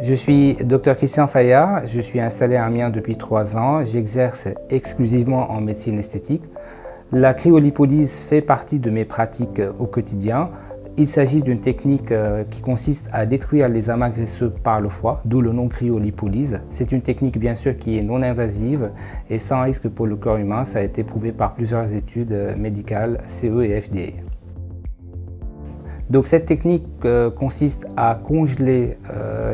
Je suis Dr Christian Fayard, je suis installé à Amiens depuis 3 ans. J'exerce exclusivement en médecine esthétique. La cryolipolyse fait partie de mes pratiques au quotidien. Il s'agit d'une technique qui consiste à détruire les amas graisseux par le foie, d'où le nom cryolipolyse. C'est une technique bien sûr qui est non invasive et sans risque pour le corps humain. Ça a été prouvé par plusieurs études médicales, CE et FDA. Donc cette technique consiste à congeler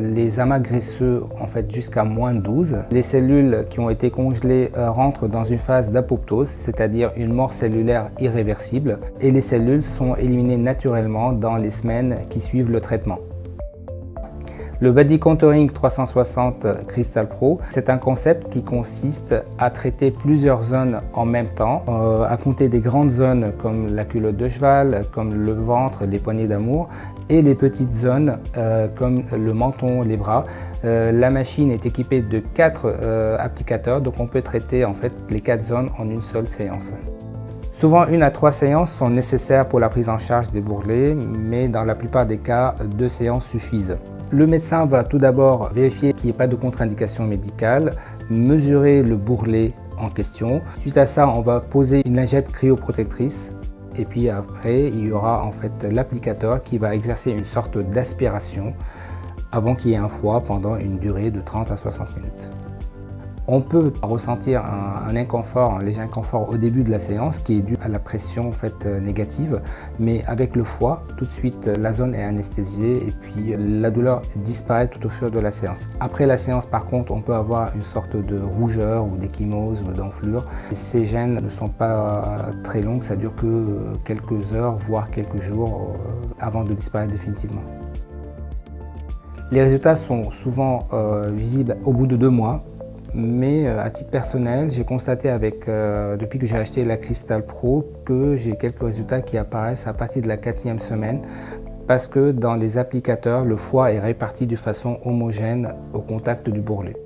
les amas graisseux en fait jusqu'à -12. Les cellules qui ont été congelées rentrent dans une phase d'apoptose, c'est-à-dire une mort cellulaire irréversible, et les cellules sont éliminées naturellement dans les semaines qui suivent le traitement. Le Body Contouring 360 Crystal Pro, c'est un concept qui consiste à traiter plusieurs zones en même temps, à compter des grandes zones comme la culotte de cheval, comme le ventre, les poignées d'amour, et les petites zones comme le menton, les bras. La machine est équipée de 4 applicateurs, donc on peut traiter en fait les 4 zones en une seule séance. Souvent 1 à 3 séances sont nécessaires pour la prise en charge des bourrelets, mais dans la plupart des cas, 2 séances suffisent. Le médecin va tout d'abord vérifier qu'il n'y ait pas de contre-indication médicale, mesurer le bourrelet en question. Suite à ça, on va poser une lingette cryoprotectrice et puis après, il y aura en fait l'applicateur qui va exercer une sorte d'aspiration avant qu'il y ait un froid pendant une durée de 30 à 60 minutes. On peut ressentir un inconfort, un léger inconfort au début de la séance qui est dû à la pression en fait, négative, mais avec le froid, tout de suite la zone est anesthésiée et puis la douleur disparaît tout au fur de la séance. Après la séance par contre, on peut avoir une sorte de rougeur ou d'échymose ou d'enflure. Ces gènes ne sont pas très longues, ça dure que quelques heures, voire quelques jours avant de disparaître définitivement. Les résultats sont souvent visibles au bout de 2 mois. Mais à titre personnel, j'ai constaté depuis que j'ai acheté la Crystal Pro que j'ai quelques résultats qui apparaissent à partir de la 4e semaine parce que dans les applicateurs, le foie est réparti de façon homogène au contact du bourrelet.